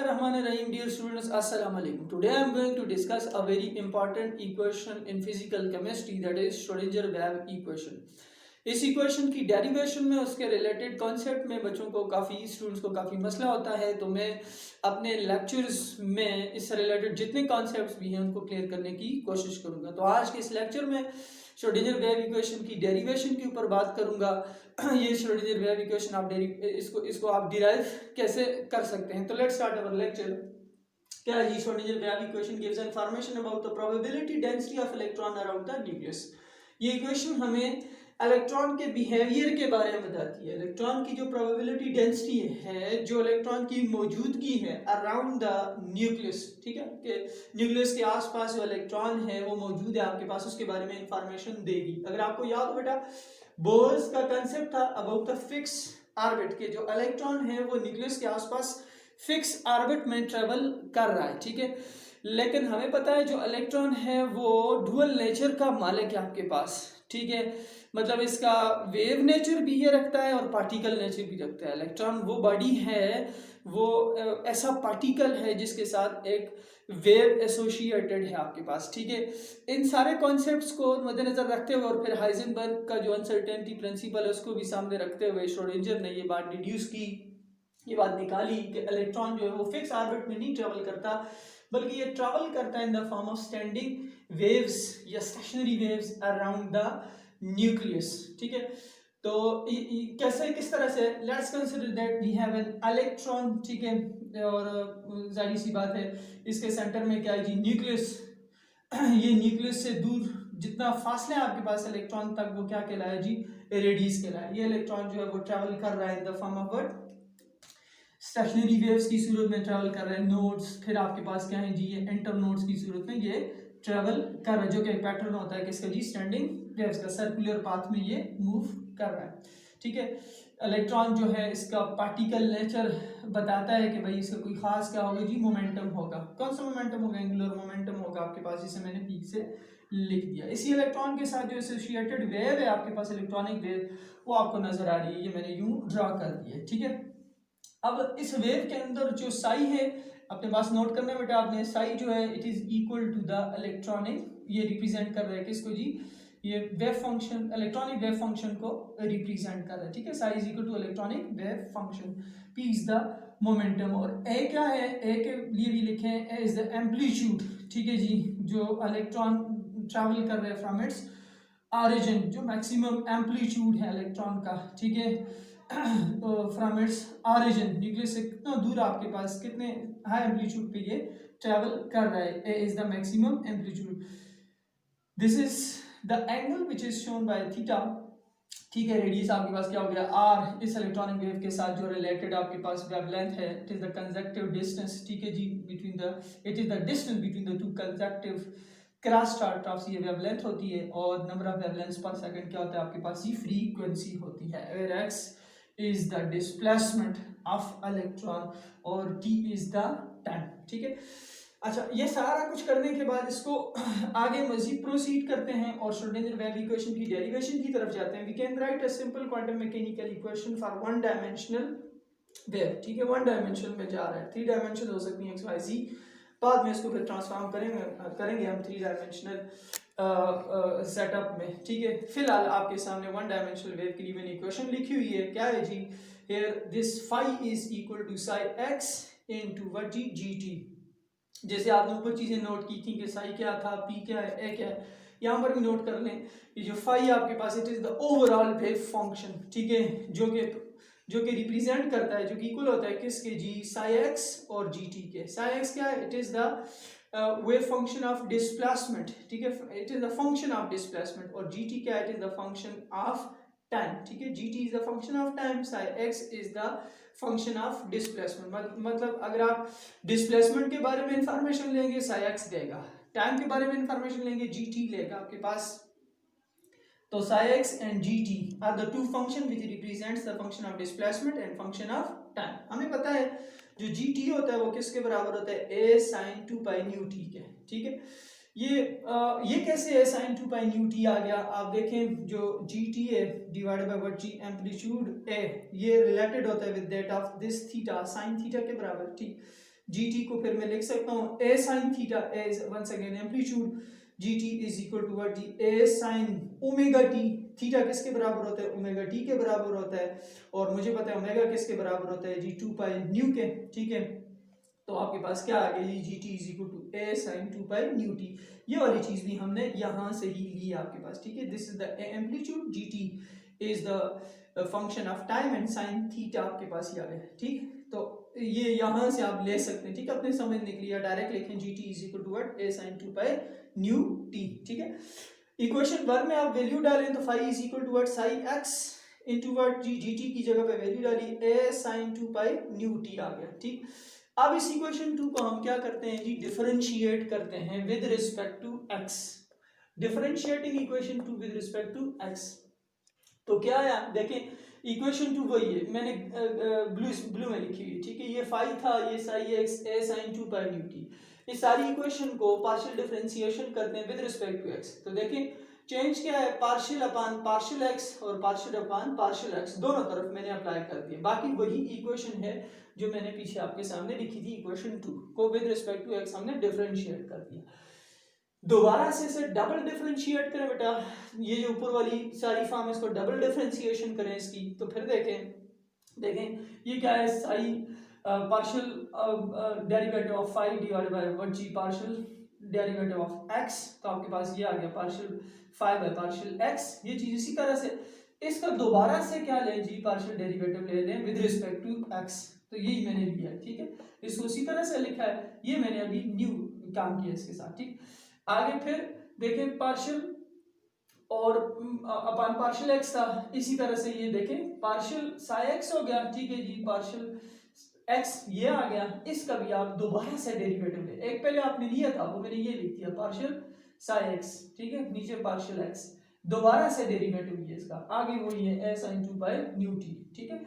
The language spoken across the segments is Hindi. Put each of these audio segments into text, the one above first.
Bismillahirrahmanirrahim. Dear students, Assalamu alaikum. Today I am going to discuss a very important equation in physical chemistry, that is Schrödinger-Webb equation. इस इक्वेशन की डेरिवेशन में उसके रिलेटेड कॉन्सेप्ट में बच्चों को काफ़ी स्टूडेंट्स को काफ़ी मसला होता है, तो मैं अपने लेक्चर्स में इससे रिलेटेड जितने कॉन्सेप्ट्स भी हैं उनको क्लियर करने की कोशिश करूंगा। तो आज के इस लेक्चर में श्रोडिंगर-वेव इक्वेशन की डेरिवेशन के ऊपर बात करूंगा। ये श्रोडिंगर-वेव इक्वेशन आप इसको आप डिराइव कैसे कर सकते हैं। तो लेट्स स्टार्ट अवर लेक्चर। क्या है जी? Schrodinger wave equation gives information about the probability density of electron around the nucleus. ये इक्वेशन हमें इलेक्ट्रॉन के बिहेवियर के बारे में बताती है। इलेक्ट्रॉन की जो प्रोबेबिलिटी डेंसिटी है, जो इलेक्ट्रॉन की मौजूदगी है अराउंड द न्यूक्लियस, ठीक है, कि न्यूक्लियस के आसपास जो इलेक्ट्रॉन है वो मौजूद है आपके पास, उसके बारे में इंफॉर्मेशन देगी। अगर आपको याद हो बेटा, बोर्स का कंसेप्ट था अबाउट द फिक्स ऑर्बिट, के जो इलेक्ट्रॉन है वो न्यूक्लियस के आसपास फिक्स ऑर्बिट में ट्रेवल कर रहा है, ठीक है। लेकिन हमें पता है जो इलेक्ट्रॉन है वो डुअल नेचर का मालिक है आपके पास, ठीक है। मतलब इसका वेव नेचर भी ये रखता है और पार्टिकल नेचर भी रखता है। इलेक्ट्रॉन वो बॉडी है, वो ऐसा पार्टिकल है जिसके साथ एक वेव एसोसिएटेड है आपके पास, ठीक है। इन सारे कॉन्सेप्ट्स को मद्देनजर रखते हुए और फिर हाइजेनबर्ग का जो अनसर्टेनिटी प्रिंसिपल है उसको भी सामने रखते हुए श्रोडिंगर ने ये बात डिड्यूस की, ये बात निकाली कि इलेक्ट्रॉन जो है वो फिक्स ऑर्बिट में नहीं ट्रेवल करता, बल्कि ये ट्रेवल करता है in the form of standing waves या stationary waves around the nucleus, ठीक है। तो कैसे, किस तरह से, let's consider that we have an electron, ठीक है, और जाहिर सी बात है इसके सेंटर में क्या है जी? न्यूक्लियस। ये न्यूक्लियस से दूर जितना फासले आपके पास इलेक्ट्रॉन तक, वो क्या कहलाया जी? रेडियस कहलाया। ये इलेक्ट्रॉन जो है वो ट्रेवल कर रहा है in the form of what? Stationery waves की सूरत में ट्रेवल कर रहे हैं। नोड्स, फिर आपके पास क्या है जी? ये इंटर नोड्स की सूरत में ये ट्रेवल कर रहा है, जो कि एक पैटर्न होता है किसका जी? स्टैंडिंग वेव्स का। सर्कुलर पाथ में ये मूव कर रहा है, ठीक है। इलेक्ट्रॉन जो है इसका पार्टिकल नेचर बताता है कि भाई इसका कोई खास क्या होगा जी? मोमेंटम होगा। कौन सा मोमेंटम होगा? एंगुलर मोमेंटम होगा आपके पास, जिसे मैंने पीक से लिख दिया। इसी इलेक्ट्रॉन के साथ जो एसोसिएटेड वेव है आपके पास, इलेक्ट्रॉनिक वेव, वो आपको नजर आ रही है। ये मैंने यूं ड्रा कर दी है, ठीक है। अब इस वेव के अंदर जो साई है अपने पास नोट करना बेटा आपने, साई जो है it is equal to the electronic, ये रिप्रेजेंट कर रहा है किसको जी? ये wave function, electronic wave function को रिप्रेजेंट कर रहा है, ठीक है। Psi is equal to electronic wave function, p is the momentum, और ए क्या है? ए के लिए भी लिखे ए इज द एम्पलीट्यूड, ठीक है जी, जो इलेक्ट्रॉन ट्रैवल कर रहे हैं फ्रॉम इट्स ऑरिजिन, जो मैक्सिमम एम्पलीट्यूड है इलेक्ट्रॉन का, ठीक है, फ्रॉम इट्स ऑरिजिन, न्यूक्लियस से कितना दूर आपके पास, कितने हाई एम्पलीट्यूड पे ये ट्रैवल कर रहा है। A is the maximum amplitude. This is the angle which is shown by theta, ठीक है। रेडियस आपके पास क्या हो गया? आर। इस इलेक्ट्रॉनिक वेव के साथ जो रिलेटेड आपके पास वेवलेंथ है, it is the conjunctive distance, ठीक है जी, between the, it is the distance between the two conjunctive cross star of ये वेवलेंथ होती है, और number of wavelengths per second क्या होता है आपके पास? ये फ्रीक्वेंसी होती है। Where X is the displacement of electron और टी इज द टाइम, ठीक है। अच्छा, ये सारा कुछ करने के बाद इसको आगे मजीद प्रोसीड करते हैं और श्रोडिंगर-वेव इक्वेशन की डेरिवेशन की तरफ जाते हैं। We can write a simple quantum mechanical equation for one dimensional wave, ठीक है। वन डायमेंशन में जा रहा है, थ्री डायमेंशन हो सकती है एक्स वाई जी, बाद में इसको फिर ट्रांसफॉर्म करेंगे हम थ्री डायमेंशनल सेटअप में, ठीक है। फिलहाल आपके सामने वन डायमेंशनल वेव की गिवन इक्वेशन लिखी हुई है। क्या है जी? Here this phi is equal to psi X into what जी? जीटी। जैसे आपने ऊपर चीजें नोट की थी कि साई क्या था, पी क्या है, ए क्या है, यहाँ पर भी नोट कर लें। ये जो फाई आपके पास, it is the overall wave function, ठीक है, जो कि रिप्रेजेंट करता है, जो कि इक्वल होता है किसके जी? साई एक्स और जी टी के। साई एक्स क्या है? It is the wave function of displacement, ठीक है, it is the function of displacement, और जी टी क्या है? It is the function of time, ठीक है। जी T is the function of time, Sai x is the function of displacement. मतलब अगर आप डिस्प्लेसमेंट के बारे में इंफॉर्मेशन लेंगे, साई एक्स देगा, टाइम के बारे में इंफॉर्मेशन लेंगे, जी टी लेगा आपके पास। तो psi x and gt are the two function which represents the function of displacement and function of time। हमें पता है जो gt होता है वो किसके बराबर होता है? a sin 2 pi nu t के, ठीक है। ये कैसे a sin 2 pi nu t आ गया? आप देखें, जो gt है डिवाइडेड बाय व्हाट जी? एम्पलीट्यूड a, ये रिलेटेड होता है with that of this theta, sin theta के बराबर, ठीक। जी टी को फिर मैं लिख सकता हूँ A sine theta as once again amplitude G T is equal to what जी A sine omega T. Theta किसके बराबर होता है ओमेगा टी के बराबर होता है और मुझे पता है ओमेगा किसके बराबर होता है जी 2 पाई न्यू के। ठीक है तो आपके पास क्या आ गया G T is equal to A sine 2 pi nu T. ये वाली चीज भी हमने यहाँ से ही ली आपके पास। ठीक है this is the amplitude G T is the function of time and sine theta आपके पास ही आ गया। ठीक तो ये यहाँ से आप ले सकते हैं। ठीक अपने समझने के लिए डायरेक्ट लिखें G T is equal to what A sine 2 pi nu T. ठीक है इक्वेशन 1 में आप वैल्यू डालें तो phi is equal to what sine X into what G T की जगह पे वैल्यू डाली A sine 2 pi nu T आ गया। ठीक अब इस इक्वेशन 2 को हम क्या करते हैं जी डिफरेंशिएट करते हैं with respect to X. Differentiating equation 2 with respect to X तो क्या आया देखें इक्वेशन 2 वही है मैंने ब्लू में लिखी हुई। ठीक है ये फाई था ये Sai X A sine 2 pi nu T. इस सारी इक्वेशन को पार्शियल डिफरेंशिएशन करते हैं विद रिस्पेक्ट टू एक्स। तो देखें चेंज क्या है पार्शियल अपान पार्शियल एक्स और पार्शियल अपान पार्शियल एक्स दोनों तरफ मैंने अप्लाई कर दिया। बाकी वही इक्वेशन है जो मैंने पीछे आपके सामने लिखी थी इक्वेशन 2 को विद रिस्पेक्ट टू एक्स हमने डिफरेंशिएट कर दिया। दोबारा से इसे डबल डिफरेंशिएट करें बेटा ये जो ऊपर वाली सारी फॉर्म इसको डबल डिफरेंशिएशन करें इसकी तो फिर देखें ये क्या है psi partial derivative of phi divided by what जी पार्शियल डेरिवेटिव ऑफ एक्स। तो आपके पास ये आ गया partial phi by partial X. ये चीज इसी तरह से इसका दोबारा से क्या लें जी पार्शियल डेरिवेटिव ले लें विद रिस्पेक्ट टू एक्स। तो यही मैंने लिया है। ठीक है इसको उसी तरह से लिखा है ये मैंने अभी न्यू काम किया इसके साथ। ठीक आगे फिर देखें पार्शियल और अपान पार्शियल एक्स था इसी तरह से ये देखें पार्शियल साई एक्स हो गया। ठीक है जी पार्शियल एक्स ये आ गया इसका भी आप दोबारा से डेरिवेटिव ले एक पहले आपने लिया था वो मैंने ये लिख दिया पार्शियल साई एक्स। ठीक है नीचे पार्शियल एक्स दोबारा से डेरिवेटिव लिया इसका आगे वही है ए साइन 2 पाई न्यू टी। ठीक है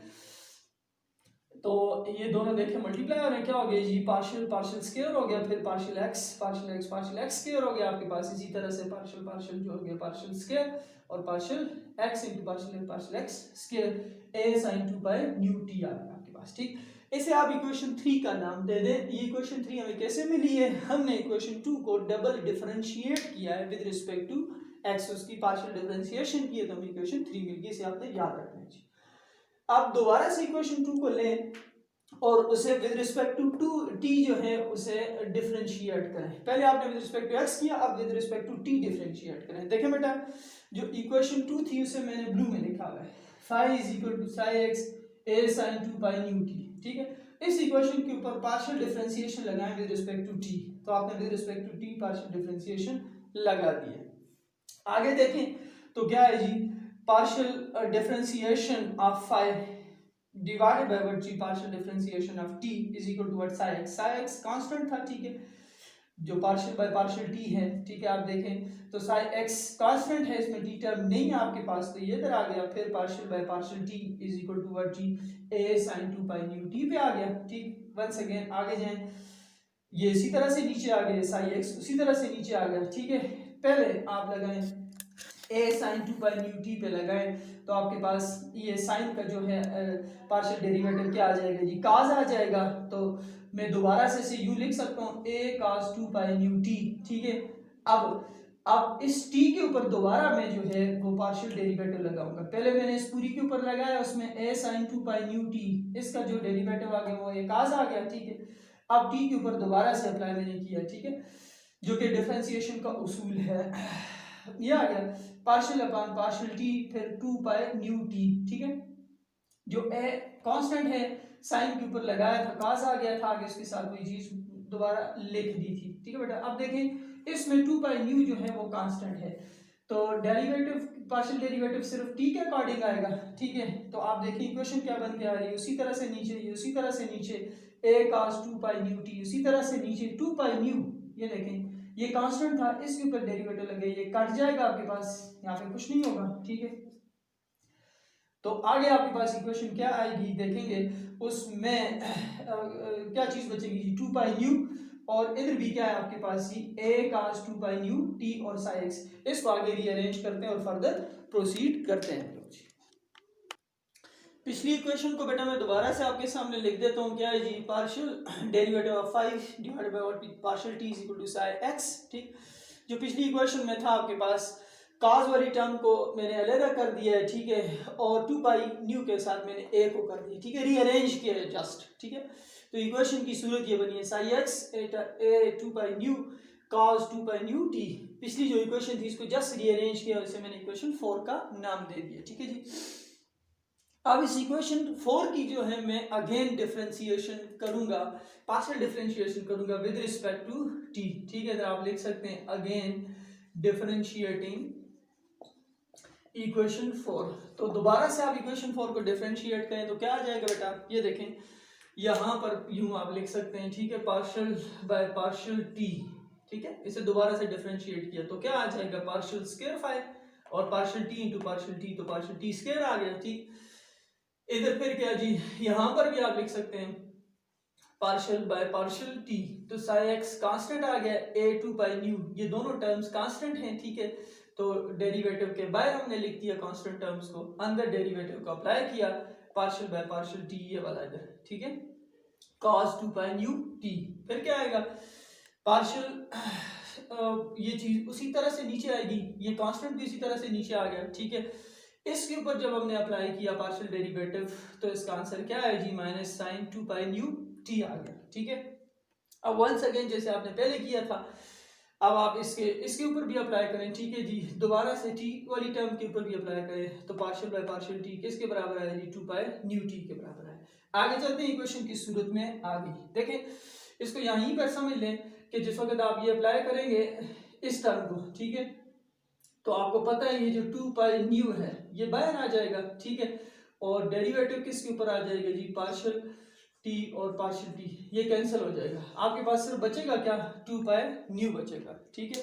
तो ये दोनों देखें मल्टीप्लाई हो रहे हैं क्या हो गया जी पार्शियल पार्शियल स्क्वायर हो गया फिर पार्शियल एक्स स्क्वायर हो गया आपके पास। इसी तरह से पार्शियल पार्शियल जो हो गया पार्शियल स्क्वायर और partial X into partial X square A sin 2 pi nu T आ गया आपके पास। ठीक इसे आप इक्वेशन 3 का नाम दे दें। ये इक्वेशन 3 हमें कैसे मिली है हमने इक्वेशन 2 को डबल डिफरेंशिएट किया है विद रिस्पेक्ट टू एक्स उसकी पार्शियल डिफरेंशिएशन की है तो हमें इक्वेशन 3 मिल गई। इसे आपने याद रखना है। आप दोबारा से इक्वेशन 2 को लें और उसे विद रिस्पेक्ट टू टी जो है उसे डिफरेंशिएट करें। पहले आपने विद रिस्पेक्ट टू एक्स किया अब with respect to T differentiate करें। देखें बेटा जो इक्वेशन 2 थी उसे मैंने ब्लू में लिखा हुआ है phi is equal to psi X A sine 2 pi nu T. ठीक है इस इक्वेशन के ऊपर पार्शियल डिफरेंशिएशन लगाएं विद रिस्पेक्ट टू टी तो आपने with respect to T partial differentiation लगा दिया। आगे देखें तो क्या है जी partial differentiation of phi divided by what g partial differentiation of t is equal to what psi x constant था। ठीक है जो पार्शियल बाय पार्शियल t है। ठीक है आप देखें तो psi x कांस्टेंट है इसमें t टर्म नहीं है आपके पास तो ये इधर आ गया फिर partial by partial t is equal to what g a sin 2 pi new t पे आ गया। ठीक वंस अगेन आगे जाएं ये इसी तरह से नीचे आ गया psi x उसी तरह से नीचे आ गया। ठीक है पहले आप लगाएं a sin 2 pi nu T पे लगाएं तो आपके पास ये साइन का जो है पार्शियल डेरिवेटिव क्या आ जाएगा जी cos आ जाएगा। तो मैं दोबारा से इसे यूं लिख सकता हूँ a cos 2 pi nu T. ठीक है अब इस t के ऊपर दोबारा मैं जो है वो पार्शियल डेरिवेटिव लगाऊंगा। पहले मैंने इस पूरी के ऊपर लगाया उसमें a sin 2 pi nu T इसका जो डेरिवेटिव आ गया वो a cos आ गया। ठीक है अब t के ऊपर दोबारा से अप्लाई मैंने किया। ठीक है जो कि डिफरेंशिएशन का उसूल है ये आ गया पार्शियल अपान पार्शियल टी फिर 2 पाई न्यू टी। ठीक है जो ए कांस्टेंट है साइन के ऊपर लगाया था cos आ गया था आगे उसके साथ वही चीज दोबारा लिख दी थी। ठीक है बेटा अब देखें इसमें 2 पाई न्यू जो है वो कांस्टेंट है तो डेरिवेटिव पार्शियल डेरिवेटिव सिर्फ टी के अकॉर्डिंग आएगा। ठीक है तो आप देखिए इक्वेशन क्या बन के आ रही है उसी तरह से नीचे ये उसी तरह से नीचे a cos 2 pi nu T उसी तरह से नीचे 2 पाई न्यू ये देखें ये कांस्टेंट था इसके ऊपर डेरिवेटिव लगे ये कट जाएगा आपके पास यहाँ पे कुछ नहीं होगा। ठीक है तो आगे आपके पास इक्वेशन क्या आएगी देखेंगे उसमें क्या चीज बचेगी जी 2 पाई न्यू और इधर भी क्या है आपके पास जी a cos 2 pi nu T और साई एक्स। इसको आगे रीअरेंज करते हैं और फर्दर प्रोसीड करते हैं। पिछली इक्वेशन को बेटा मैं दोबारा से आपके सामने लिख देता हूँ। क्या है जी, partial derivative of 5 divided by partial T is equal to sine X. ठीक, जो पिछली इक्वेशन में था आपके पास cos वाली टर्म को मैंने अलग कर दिया है, ठीक है, और 2 पाई न्यू के साथ मैंने a को कर दिया, ठीक है, रीअरेंज किया है जस्ट, ठीक है। तो इक्वेशन की सूरत ये बनी है साइन एक्स ए 2 pi new cos 2 pi nu T. पिछली जो इक्वेशन थी इसको जस्ट रीअरेंज किया, उसे मैंने इक्वेशन 4 का नाम दे दिया, ठीक है जी। अब इस इक्वेशन 4 की जो है मैं अगेन डिफरेंशिएशन करूंगा, पार्शियल डिफरेंशिएशन करूंगा विद रिस्पेक्ट टू टी, ठीक है। तो आप लिख सकते हैं अगेन डिफरेंशिएटिंग इक्वेशन 4। तो दोबारा से आप इक्वेशन 4 को डिफरेंशिएट करें तो क्या आ जाएगा बेटा, ये देखें यहाँ पर यूं आप लिख सकते हैं, ठीक है, पार्शियल बाय पार्शियल टी, ठीक है। इसे दोबारा से डिफरेंशिएट किया तो क्या आ जाएगा, पार्शियल स्क्वायर 5 और partial T into partial T, तो पार्शियल टी स्क्वायर आ गया, ठीक। इधर फिर क्या जी, यहाँ पर भी आप लिख सकते हैं पार्शियल बाय पार्शियल टी, तो साइन एक्स कांस्टेंट आ गया, a 2 पाई न्यू, ये दोनों टर्म्स कांस्टेंट हैं, ठीक है। तो डेरिवेटिव के बाहर हमने लिख दिया कांस्टेंट टर्म्स को, अंदर डेरिवेटिव को अप्लाई किया, पार्शियल बाय पार्शियल टी ये वाला इधर, ठीक है, cos 2 पाई न्यू टी। फिर क्या आएगा, पार्शियल ये चीज उसी तरह से नीचे आएगी, ये कांस्टेंट भी इसी तरह से नीचे आ गया, ठीक है। इसके ऊपर जब हमने अप्लाई किया पार्शियल डेरिवेटिव तो इसका आंसर क्या है जी, minus sine 2 pi nu T आ गया, ठीक है। अब वंस अगेन जैसे आपने पहले किया था, अब आप इसके ऊपर भी अप्लाई करें, ठीक है जी, दोबारा से टी वाली टर्म के ऊपर भी अप्लाई करें, तो पार्शियल बाय पार्शियल टी किसके बराबर है जी, 2 पाई न्यू टी के बराबर है। आगे चलते हैं इक्वेशन की सूरत में आगे, देखें इसको यहीं पर समझ लें कि जिस वक्त आप ये अप्लाई करेंगे इस टर्म को, ठीक है, तो आपको पता है ये जो 2 पाई न्यू है ये बाहर आ जाएगा, ठीक है, और डेरिवेटिव किसके ऊपर आ जाएगा जी, पार्शियल टी और पार्शियल टी, ये कैंसिल हो जाएगा, आपके पास सिर्फ बचेगा क्या, 2 पाई न्यू बचेगा, ठीक है।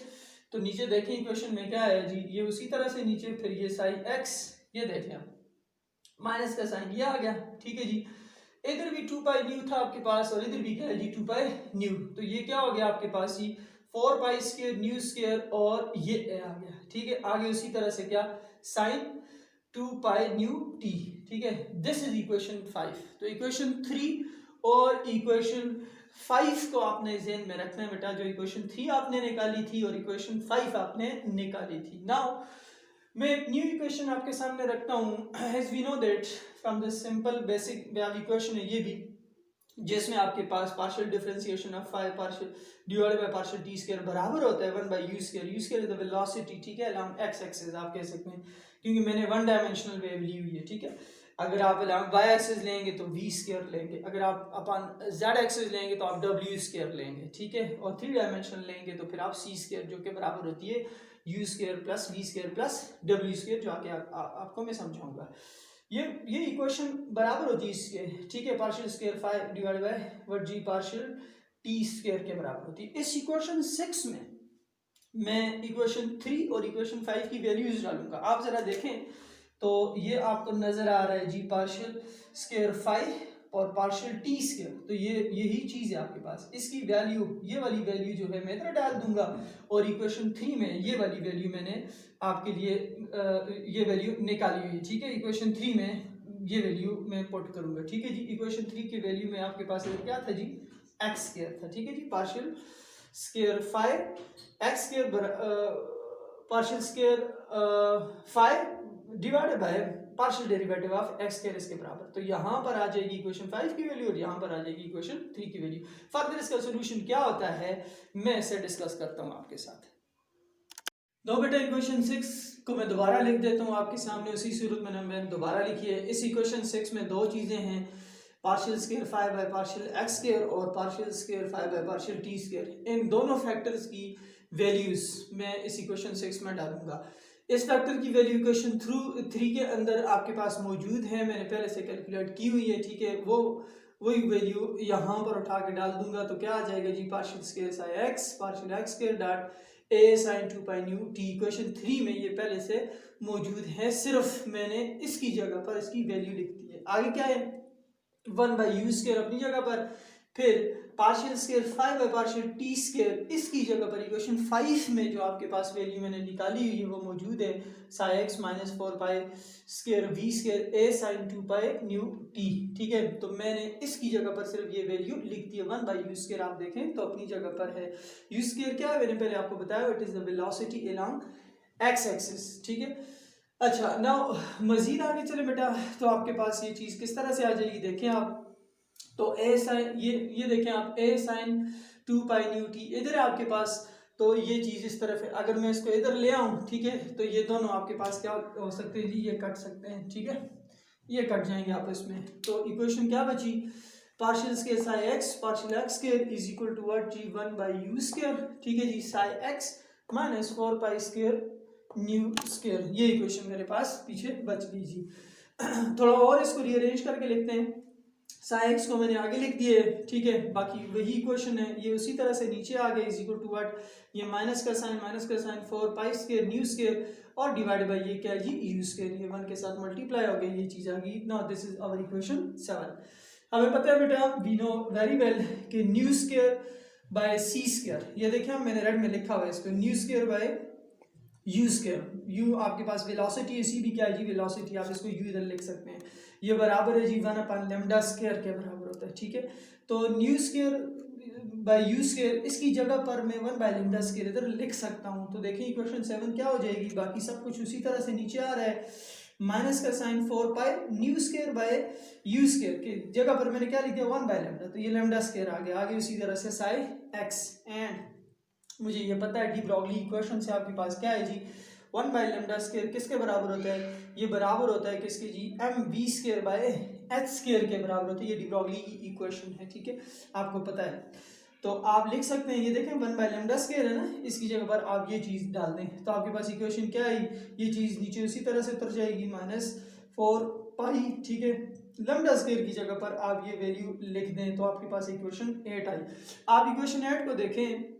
तो नीचे देखें इक्वेशन में क्या है जी, ये उसी तरह से नीचे फिर ये साइन एक्स, ये देखें आप माइनस का साइन ये आ गया, ठीक है जी। इधर भी 2 पाई न्यू था आपके पास और इधर भी क्या है जी 2 पाई न्यू, तो ये क्या हो गया आपके पास जी 4 पाई स्क्वायर न्यू स्क्वायर और ये आ गया, ठीक है। आगे उसी तरह से क्या साइन 2 पाई न्यू टी, ठीक है। This is equation 5। तो इक्वेशन 3 और इक्वेशन 5 को आपने ज़हन में रखना है बेटा, जो इक्वेशन 3 आपने निकाली थी और इक्वेशन 5 आपने निकाली थी। नाउ मैं एक न्यू इक्वेशन आपके सामने रखता हूँ, as we know that from the simple basic wave equation है ये भी, जिसमें आपके पास partial differentiation of 5 partial divided by partial T square बराबर होता है 1 by U square is the velocity, ठीक है, अलोंग एक्स एक्सिस आप कह सकते हैं, क्योंकि मैंने वन डायमेंशनल वेव ली हुई है, ठीक है। अगर आप अलोंग वाई एक्सिस लेंगे तो वी स्क्वायर लेंगे, अगर आप अपन जेड एक्सिस लेंगे तो आप डब्ल्यू स्क्वायर लेंगे, ठीक है, और 3 डायमेंशनल लेंगे तो फिर आप सी स्क्वायर, जो कि बराबर होती है U square plus V square plus W square, जो आके आपको मैं समझाऊंगा। ये इक्वेशन बराबर होती है इसके, ठीक है, partial square 5 divided by what जी पार्शियल टी स्क्वायर के बराबर होती है। इस इक्वेशन 6 में मैं इक्वेशन 3 और इक्वेशन 5 की वैल्यूज डालूंगा, आप जरा देखें तो ये आपको नजर आ रहा है जी पार्शियल स्क्वायर 5 और पार्शियल टी स्क्वायर, तो ये यही चीज है आपके पास, इसकी वैल्यू ये वाली वैल्यू जो है मैं इधर डाल दूंगा, और इक्वेशन 3 में ये वाली वैल्यू मैंने आपके लिए ये वैल्यू निकाली हुई है, ठीक है। इक्वेशन 3 में ये वैल्यू मैं पुट करूंगा, ठीक है जी। इक्वेशन 3 की वैल्यू में आपके पास क्या था जी, एक्स स्क्वायर था, ठीक है जी, partial square 5 X square partial square 5 divided by partial derivative of X square इसके बराबर, तो यहाँ पर आ जाएगी इक्वेशन 5 की वैल्यू और यहाँ पर आ जाएगी इक्वेशन 3 की वैल्यू। फर्दर इसका सॉल्यूशन क्या होता है मैं इसे डिस्कस करता हूँ आपके साथ। दो बेटा इक्वेशन 6 को मैं दोबारा लिख देता हूँ आपके सामने, उसी सूरत में मैंने दोबारा लिखी है। इस इक्वेशन 6 में दो चीज़ें हैं, partial square 5 by partial X square और partial square 5 by partial T square. इन दोनों फैक्टर्स की वैल्यूज मैं इस इक्वेशन 6 में डालूंगा। इस फैक्टर की वैल्यू इक्वेशन 3 के अंदर आपके पास मौजूद है, मैंने पहले से कैलकुलेट की हुई है, ठीक है। वही वैल्यू यहाँ पर उठा के डाल दूंगा तो क्या आ जाएगा जी, partial square sine X partial X square dot A sine 2 pi nu T. Equation 3 में ये पहले से मौजूद है, सिर्फ मैंने इसकी जगह पर इसकी वैल्यू लिख दी है। आगे क्या है, 1 बाई यू स्क्वायर अपनी जगह पर, फिर partial square 5 by partial T square, इसकी जगह पर इक्वेशन 5 में जो आपके पास वैल्यू मैंने निकाली हुई है वो मौजूद है psi X minus 4 pi square V square A sine 2 pi nu T. ठीक है, तो मैंने इसकी जगह पर सिर्फ ये वैल्यू लिख दी है 1 बाई यू स्क्वायर। आप देखें तो अपनी जगह पर है। यू स्क्वायर क्या है मैंने पहले आपको बताया, it is the velocity along X axis. ठीक है, अच्छा नाउ मजीद आगे चले बेटा, तो आपके पास ये चीज़ किस तरह से आ जाएगी देखें आप, तो ए साइन ये देखें आप ए साइन 2 पाई न्यू टी इधर है आपके पास, तो ये चीज़ इस तरफ है। अगर मैं इसको इधर ले आऊँ, ठीक है, तो ये दोनों आपके पास क्या हो सकते हैं जी, ये कट सकते हैं। ठीक है, ये कट जाएंगे आपस में, तो इक्वेशन क्या बची, partial square psi X partial X square is equal to what जी 1 बाई यू स्क्वायर। ठीक है जी, psi X minus 4 pi square nu square, ये इक्वेशन मेरे पास पीछे बच गई जी। थोड़ा और इसको रीअरेंज करके लिखते हैं। साई एक्स को मैंने आगे लिख दिए, ठीक है, बाकी वही इक्वेशन है, ये उसी तरह से नीचे आ गए इज इक्वल टू व्हाट, ये माइनस का sign 4 pi square nu square और डिवाइड बाय ये क्या है जी यू स्क्वायर, ये 1 के साथ मल्टीप्लाई हो गई, ये चीज आ गई। Now this is our equation 7। हमें पता है बेटा, वी नो वेरी वेल कि nu square by C square, ये देखिए मैंने रेड में लिखा हुआ है इसको, nu square by U square, U आपके पास वेलोसिटी है, सी भी क्या है जी वेलोसिटी, आप इसको यू इधर लिख सकते हैं, ये बराबर है जी 1 अपन लैम्डा स्क्वायर के बराबर होता है। ठीक है, तो new square by U square, इसकी जगह पर मैं 1 बाय लैम्डा स्क्वायर इधर लिख सकता हूँ। तो देखिए इक्वेशन 7 क्या हो जाएगी, बाकी सब कुछ उसी तरह से नीचे आ रहा है, माइनस का sign 4 pi nu square by U square की जगह पर मैंने क्या लिख दिया 1 बाय लैम्डा, तो ये लैम्डा स्क्वायर आ गया, आगे उसी तरह से साई एक्स, एंड मुझे ये पता है डी ब्रॉगली इक्वेशन से आपके पास क्या है जी 1 बाई लैम्डा स्क्वायर किसके बराबर होता है, ये बराबर होता है किसके जी M V square by H square के बराबर होता है, ये डी ब्रॉगली की इक्वेशन है। ठीक है, आपको पता है, तो आप लिख सकते हैं, ये देखें 1 बाई लैम्डा स्क्वायर है ना, इसकी जगह पर आप ये चीज़ डाल दें तो आपके पास इक्वेशन क्या आई, ये चीज़ नीचे उसी तरह से उतर जाएगी माइनस 4 पाई। ठीक है, लैम्डा स्क्वायर की जगह पर आप ये वैल्यू लिख दें तो आपके पास इक्वेशन 8 आई। आप इक्वेशन 8 को देखें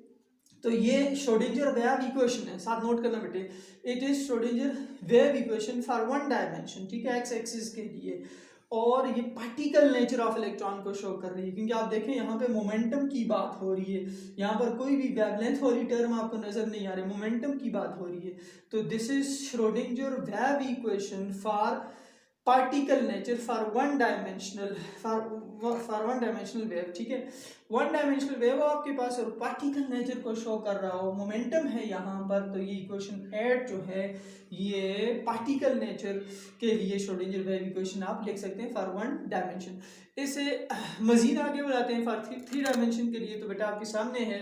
तो ये श्रोडिंगर वेव इक्वेशन है, साथ नोट करना बेटे, it is Schrodinger wave equation for 1 dimension. ठीक है, एक्स एक्सिस के लिए, और ये पार्टिकल नेचर ऑफ इलेक्ट्रॉन को शो कर रही है, क्योंकि आप देखें यहाँ पे मोमेंटम की बात हो रही है, यहाँ पर कोई भी वेवलेंथ वाली टर्म आपको नजर नहीं आ रही, मोमेंटम की बात हो रही है। तो this is Schrodinger wave equation for particle nature for 1 dimensional for 1 dimensional wave. ठीक है, 1 डायमेंशनल वेव आपके पास और पार्टिकल नेचर को शो कर रहा हो, मोमेंटम है यहाँ पर, तो ये इक्वेशन 8 जो है ये पार्टिकल नेचर के लिए श्रोडिंगर वेव इक्वेशन आप लिख सकते हैं फॉर 1 डायमेंशन। इसे मजीद आगे बढ़ाते हैं फॉर 3 डायमेंशन के लिए, तो बेटा आपके सामने है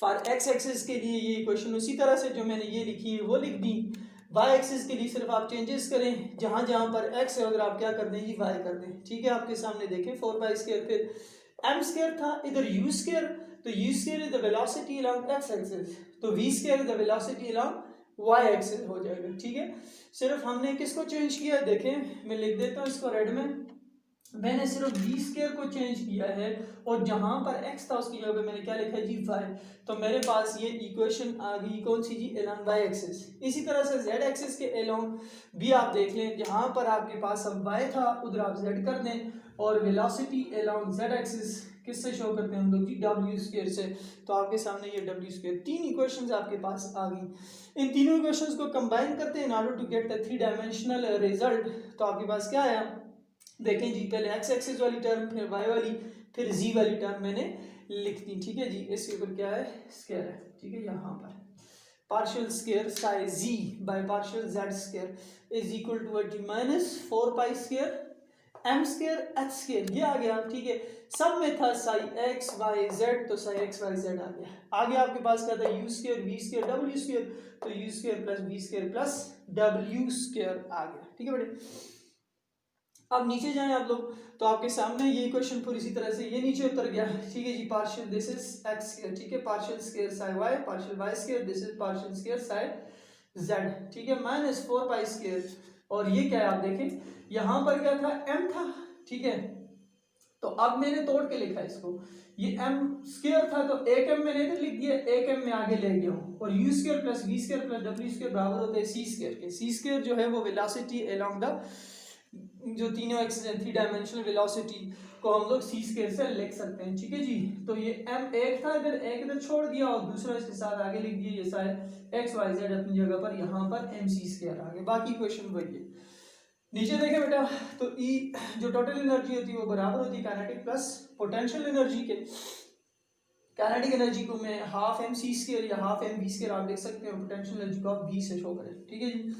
फॉर एक्स एक्सिस के लिए ये इक्वेशन उसी तरह से जो मैंने ये लिखी है वो लिख दी, वाई एक्सिस के लिए सिर्फ आप चेंजेस करें, जहां जहां पर एक्स है अगर आप क्या कर दें जी वाई कर दें। ठीक है, आपके सामने देखें 4 पाई स्क्वायर, फिर एम स्क्वायर था, इधर यू स्क्वायर, तो U square is the velocity along X axis, तो V square is the velocity along Y axis हो जाएगा। ठीक है, सिर्फ हमने किसको चेंज किया है, देखें मैं लिख देता हूँ इसको रेड में, मैंने सिर्फ वी स्क्वायर को चेंज किया है और जहां पर एक्स था उसकी जगह पे मैंने क्या लिखा है जी वाई, तो मेरे पास ये इक्वेशन आ गई कौन सी जी अलोंग वाई एक्सिस। इसी तरह से जेड एक्सिस के अलोंग भी आप देख लें, जहां पर आपके पास अब वाई था उधर आप जेड कर दें, और वेलोसिटी अलोंग जेड एक्सिस किससे शो करते हैं हम लोग जी डब्ल्यू स्क्वायर से, तो आपके सामने ये डब्ल्यू स्क्वायर, 3 इक्वेशंस आपके पास आ गई। इन तीनों इक्वेशंस को कंबाइन करते हैं in order to get the 3 dimensional result, तो आपके पास क्या आया देखें जी, पहले एक्स एक्सिस वाली टर्म, फिर वाई वाली, फिर जी वाली टर्म मैंने लिख दी। ठीक है जी, इसके ऊपर क्या है स्क्वायर है। ठीक है, यहाँ पर पार्शियल स्क्वायर साई जी by partial Z square is equal to जी minus 4 pi square M square H square, ये आ गया। ठीक है, सब में था साई एक्स वाई जेड, तो साई एक्स वाई जेड आ गया। आगे आपके पास क्या था U square V square W square, तो U square plus V square plus W square आ गया। ठीक है बेटे, अब नीचे जाएं आप लोग तो आपके सामने ये इक्वेशन पूरी इसी तरह से ये नीचे उतर गया। ठीक है जी, partial this is X square, ठीक है, partial square psi Y, partial Y square, this is partial square psi Z. ठीक है, माइनस 4 पाई स्क्वायर, और ये क्या है आप देखें यहाँ पर क्या था m था। ठीक है, तो अब मैंने तोड़ के लिखा इसको, ये m स्क्वायर था तो एक m मैंने इधर लिख दिया, एक m मैं आगे ले गया हूँ, और u square plus v square plus w square बराबर होता है c स्क्वायर के। c स्क्वायर जो है वो वेलोसिटी अलोंग द जो तीनों एक्सिस हैं 3 डायमेंशनल वेलोसिटी को हम लोग सी स्क्वायर से लिख सकते हैं, ठीक है जी। तो ये m एक था, इधर एक इधर छोड़ दिया और दूसरा इसके साथ आगे लिख दिया, ये सारे एक्स वाई जेड अपनी जगह पर, यहाँ पर एम सी स्क्वायर आ गया। बाकी क्वेश्चन वही है। नीचे देखें बेटा, तो ई जो टोटल एनर्जी होती है वो बराबर होती है काइनेटिक प्लस पोटेंशियल एनर्जी के। काइनेटिक एनर्जी को मैं हाफ एम सी स्क्वायर या हाफ एम वी स्क्वायर आप देख सकते हो, पोटेंशियल एनर्जी को आप वी से शो करें, ठीक है जी।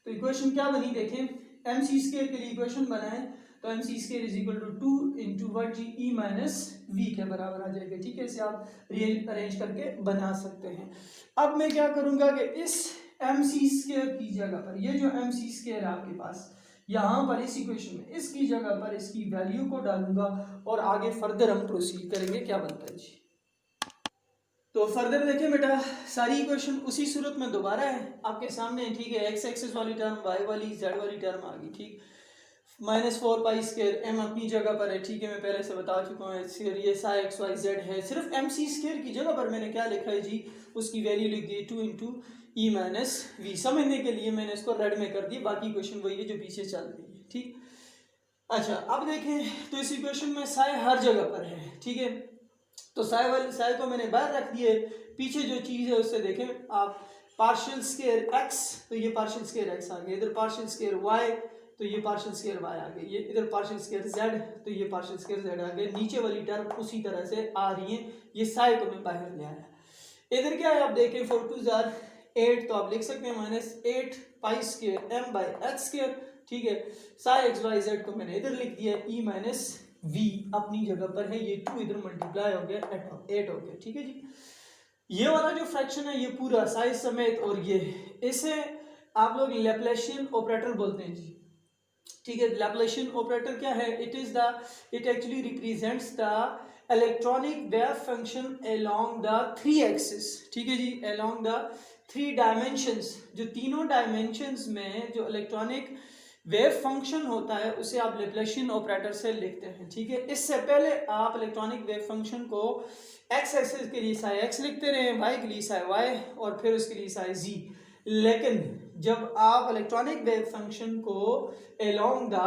तो इक्वेशन क्या बनी देखें, एम सी स्क्वायर के लिए इक्वेशन बनाए तो M C square is equal to 2 into what जी ई माइनस वी के बराबर आ जाएगा, ठीक है। इसे आप अरेंज करके बना सकते हैं। अब मैं क्या करूंगा कि इस एम सी स्क्वायर की जगह पर, ये जो एम सी स्क्वायर है आपके पास यहाँ पर इस इक्वेशन में, इसकी जगह पर इसकी वैल्यू को डालूंगा और आगे फर्दर हम प्रोसीड करेंगे। क्या बनता है जी, तो फर्दर देखिए बेटा, सारी इक्वेशन उसी सूरत में दोबारा है आपके सामने, ठीक है। एक्स एक्सिस वाली टर्म, वाई वाली, जेड वाली टर्म आ गई, ठीक। -4 पाई स्क्वायर, एम अपनी जगह पर है, ठीक है, मैं पहले से बता चुका हूँ। ये साई एक्स वाई जेड है, सिर्फ एम सी स्क्वायर की जगह पर मैंने क्या लिखा है जी, उसकी वैल्यू लिख दी 2 इंटू ई माइनस वी। समझने के लिए मैंने इसको रेड में कर दी, बाकी इक्वेशन वही है जो पीछे चल रही है, ठीक। अच्छा, अब देखें तो इस इक्वेशन में साई हर जगह पर है, ठीक है। तो साई वाली साई को मैंने बाहर रख दिए, पीछे जो चीज़ है उससे देखें आप, पार्शियल स्क्वायर एक्स, तो ये पार्शियल स्क्वायर एक्स आ गया, इधर पार्शियल स्क्वायर वाई, तो ये पार्शियल स्क्वायर वाई आ गई, ये इधर पार्शियल स्क्वायर जेड, तो ये पार्शियल स्क्वायर जेड आ गया। नीचे वाली टर्म उसी तरह से आ रही है, ये साई को मैं बाहर ले आया। इधर क्या है आप देखें, 4 2 जार 8, तो आप लिख सकते हैं -8 pi square M by X square, ठीक है। साई एक्स वाई जेड को मैंने इधर लिख दिया, ई माइनस वी अपनी जगह पर है, ये 2 इधर मल्टीप्लाई हो गया 8 हो गया, ठीक है जी। ये वाला जो फ्रैक्शन है ये पूरा साइज समेत, और ये इसे आप लोग लैप्लाशियन ऑपरेटर बोलते हैं जी, ठीक है। लैप्लाशियन ऑपरेटर क्या है, it actually represents the electronic wave function along the 3 axis, ठीक है जी, अलोंग द 3 डायमेंशंस। जो तीनों डायमेंशंस में जो इलेक्ट्रॉनिक वेव फंक्शन होता है उसे आप लैप्लाशियन ऑपरेटर से लिखते हैं, ठीक है। इससे पहले आप इलेक्ट्रॉनिक वेव फंक्शन को एक्स एक्सिस के लिए साई एक्स लिखते रहे, वाई के लिए साई वाई, और फिर उसके लिए साई जी। लेकिन जब आप इलेक्ट्रॉनिक वेव फंक्शन को अलोंग द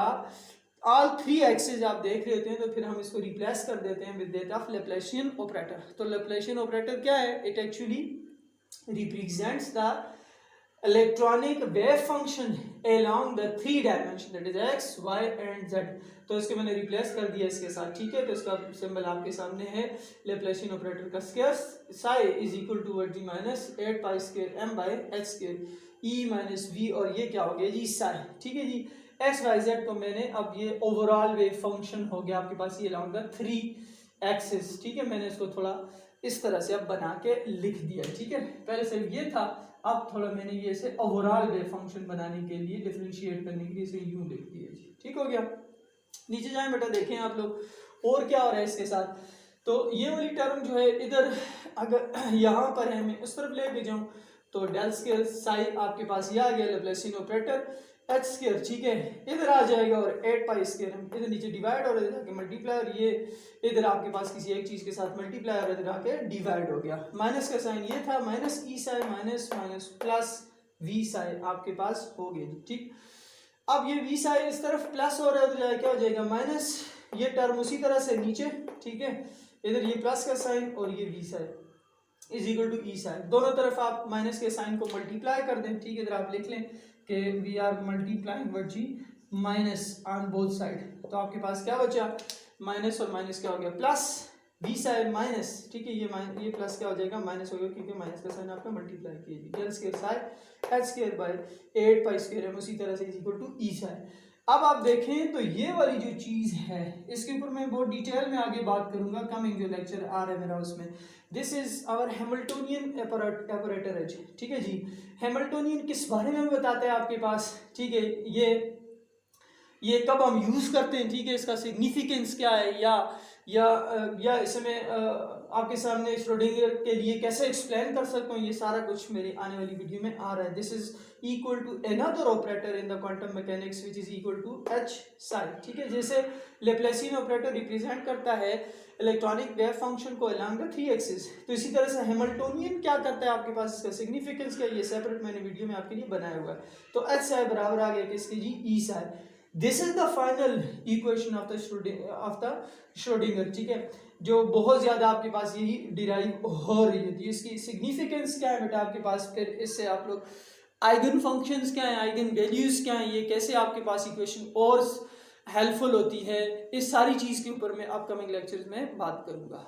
ऑल 3 एक्सिस आप देख रहे होते हैं, तो फिर हम इसको रिप्लेस कर देते हैं with that of Laplacian operator. तो लैप्लाशियन ऑपरेटर क्या है, it actually represents the electronic wave function along the 3 dimension, that is x, y and z। तो इसके मैंने रिप्लेस कर दिया इसके साथ, ठीक है। तो इसका सिंबल आपके सामने है, लैप्लाशियन ऑपरेटर का square, psi is equal to what जी -8 pi square M by X square E minus V, और ये क्या हो गया जी, साई, ठीक है जी। एक्स वाई जेड को मैंने, अब ये ओवरऑल वेव फंक्शन हो गया आपके पास, ये along the 3 एक्सिस, ठीक है। मैंने इसको थोड़ा इस तरह से अब बना के लिख दिया, ठीक है। पहले सिर्फ ये था, अब थोड़ा मैंने ये इसे ओवरऑल वेव फंक्शन बनाने के लिए, डिफरेंशिएट करने के लिए इसे यूं लिख दिया जी, ठीक हो गया। नीचे जाएं बेटा, देखें आप लोग और क्या हो रहा है इसके साथ। तो ये वाली टर्म जो है इधर, अगर यहाँ पर है, मैं उस तरफ लेके जाऊँ तो डेल स्क्वायर साई आपके पास ये आ गया, लैप्लाशियन ऑपरेटर एच स्क्वायर, ठीक है, इधर आ जाएगा, और 8 पाई स्क्वायर हम इधर नीचे डिवाइड और इधर आके मल्टीप्लाई, और ये इधर आपके पास किसी एक चीज के साथ मल्टीप्लाई और इधर आके डिवाइड हो गया। माइनस का साइन ये था, minus E sign minus minus plus V sign आपके पास हो गया, ठीक। अब ये वी साइन इस तरफ प्लस हो रहा है, उधर क्या हो जाएगा माइनस, ये टर्म उसी तरह से नीचे, ठीक है, इधर ये प्लस का साइन और ये V sign is equal to E sign, दोनों तरफ आप माइनस के साइन को मल्टीप्लाई कर दें, ठीक है। इधर आप लिख लें कि वी आर मल्टीप्लाइंग वर्ड जी माइनस ऑन बोथ साइड, तो आपके पास क्या बचा, माइनस और माइनस क्या हो गया प्लस, वी साइन माइनस, ठीक है, ये प्लस क्या हो जाएगा माइनस हो गया, क्योंकि माइनस का साइन आपने मल्टीप्लाई किया, del square sign H square by 8 pi square है, उसी तरह से is equal to E sign. अब आप देखें तो ये वाली जो चीज है इसके ऊपर मैं बहुत डिटेल में आगे बात करूंगा, कमिंग जो लेक्चर आ रहा है मेरा उसमें। This is our Hamiltonian operator है, ठीक है जी। हैमिल्टोनियन किस बारे में बताता है आपके पास, ठीक है, ये कब हम यूज करते हैं, ठीक है, इसका सिग्निफिकेंस क्या है, या इसमें आपके सामने श्रोडिंगर के लिए कैसे एक्सप्लेन कर सकता हूँ, ये सारा कुछ मेरी आने वाली वीडियो में आ रहा है। This is equal to another operator in the quantum mechanics which is equal to H sign, ठीक है। जैसे लैप्लाशियन ऑपरेटर रिप्रेजेंट करता है इलेक्ट्रॉनिक वेव फंक्शन को अलोंग द 3 एक्सिस, तो इसी तरह से हैमिल्टोनियन क्या करता है आपके पास, इसका सिग्निफिकेंस क्या, ये सेपरेट मैंने वीडियो में आपके लिए बनाया हुआ है। तो एच साइन बराबर आ गया किसकी जी, E sine. This is the final equation of the Schrodinger, ठीक है, जो बहुत ज्यादा आपके पास यही डिराइव हो रही होती है। इसकी सिग्निफिकेंस क्या है बेटा आपके पास, फिर इससे आप लोग आइगन फंक्शंस क्या है, आइगन वैल्यूज क्या है, ये कैसे आपके पास इक्वेशन और हेल्पफुल होती है, इस सारी चीज के ऊपर मैं अपकमिंग लेक्चर्स में बात करूंगा।